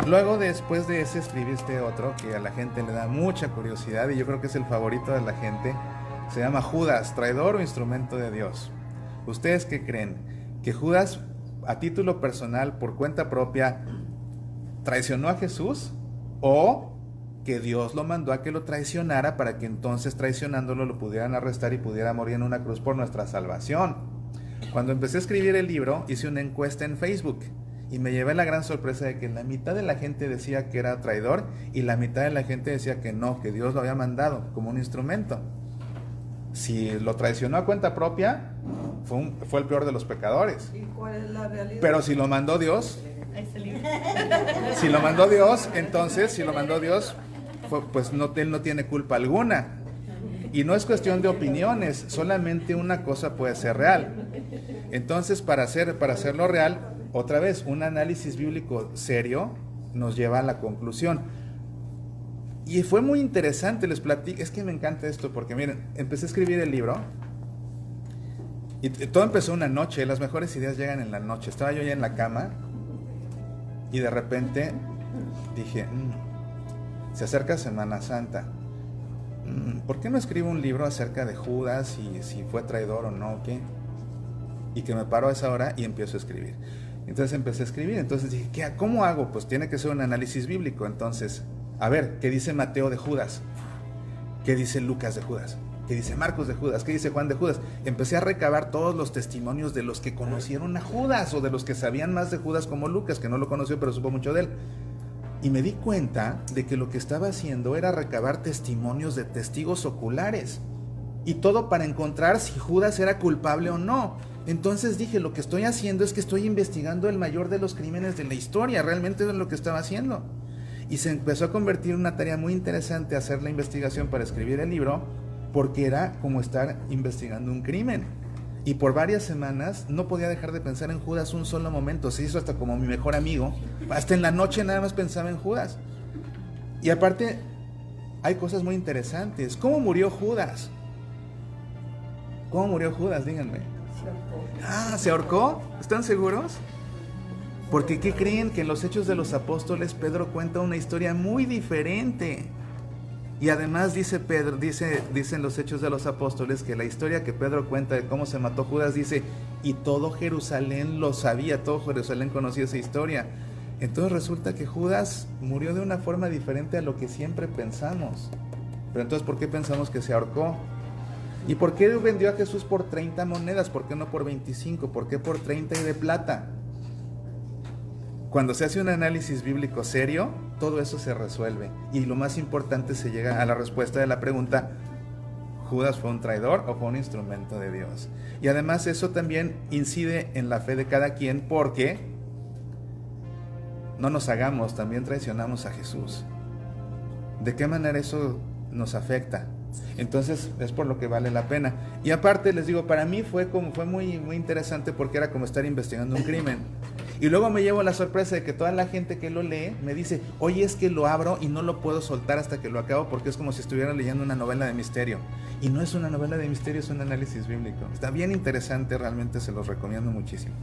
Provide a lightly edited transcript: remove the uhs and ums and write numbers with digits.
Luego, después de ese, escribiste otro que a la gente le da mucha curiosidad y yo creo que es el favorito de la gente. Se llama Judas, traidor o instrumento de Dios. ¿Ustedes qué creen? ¿Que Judas, a título personal, por cuenta propia, traicionó a Jesús? ¿O que Dios lo mandó a que lo traicionara para que entonces, traicionándolo, lo pudieran arrestar y pudiera morir en una cruz por nuestra salvación? Cuando empecé a escribir el libro, hice una encuesta en Facebook y me llevé la gran sorpresa de que la mitad de la gente decía que era traidor y la mitad de la gente decía que no, que Dios lo había mandado como un instrumento. Si lo traicionó a cuenta propia, fue el peor de los pecadores. ¿Y cuál es la realidad? Pero si lo mandó Dios, entonces, si lo mandó Dios, pues él no tiene culpa alguna. Y no es cuestión de opiniones, solamente una cosa puede ser real. Entonces, para hacerlo real, otra vez, un análisis bíblico serio nos lleva a la conclusión. Y fue muy interesante, les platico, es que me encanta esto, porque miren, empecé a escribir el libro, y todo empezó una noche, las mejores ideas llegan en la noche. Estaba yo ya en la cama, y de repente dije, se acerca Semana Santa, ¿por qué no escribo un libro acerca de Judas y si fue traidor o no, qué? Y que me paro a esa hora y empiezo a escribir. Entonces empecé a escribir, entonces dije, ¿cómo hago? Pues tiene que ser un análisis bíblico. Entonces, a ver, ¿qué dice Mateo de Judas? ¿Qué dice Lucas de Judas? ¿Qué dice Marcos de Judas? ¿Qué dice Juan de Judas? Empecé a recabar todos los testimonios de los que conocieron a Judas o de los que sabían más de Judas, como Lucas, que no lo conoció pero supo mucho de él. Y me di cuenta de que lo que estaba haciendo era recabar testimonios de testigos oculares. Y todo para encontrar si Judas era culpable o no. Entonces dije, lo que estoy haciendo es que estoy investigando el mayor de los crímenes de la historia. Realmente es lo que estaba haciendo. Y se empezó a convertir en una tarea muy interesante hacer la investigación para escribir el libro, porque era como estar investigando un crimen. Y por varias semanas no podía dejar de pensar en Judas un solo momento. Se hizo hasta como mi mejor amigo. Hasta en la noche nada más pensaba en Judas. Y aparte, hay cosas muy interesantes. ¿Cómo murió Judas? ¿Cómo murió Judas? Díganme. ¿Se ahorcó? ¿Están seguros? Porque ¿qué creen? Que en los Hechos de los Apóstoles Pedro cuenta una historia muy diferente. Y además dice en los Hechos de los Apóstoles que la historia que Pedro cuenta de cómo se mató Judas, dice, y todo Jerusalén lo sabía, todo Jerusalén conocía esa historia. Entonces resulta que Judas murió de una forma diferente a lo que siempre pensamos. Pero entonces, ¿por qué pensamos que se ahorcó? ¿Y por qué vendió a Jesús por 30 monedas? ¿Por qué no por 25? ¿Por qué por 30 y de plata? Cuando se hace un análisis bíblico serio, todo eso se resuelve. Y lo más importante, se llega a la respuesta de la pregunta, ¿Judas fue un traidor o fue un instrumento de Dios? Y además eso también incide en la fe de cada quien, porque no nos hagamos, también traicionamos a Jesús. ¿De qué manera eso nos afecta? Entonces es por lo que vale la pena. Y aparte les digo, para mí fue muy, muy interesante, porque era como estar investigando un crimen. Y luego me llevo la sorpresa de que toda la gente que lo lee me dice, oye, es que lo abro y no lo puedo soltar hasta que lo acabo, porque es como si estuviera leyendo una novela de misterio. Y no es una novela de misterio, es un análisis bíblico. Está bien interesante, realmente se los recomiendo muchísimo.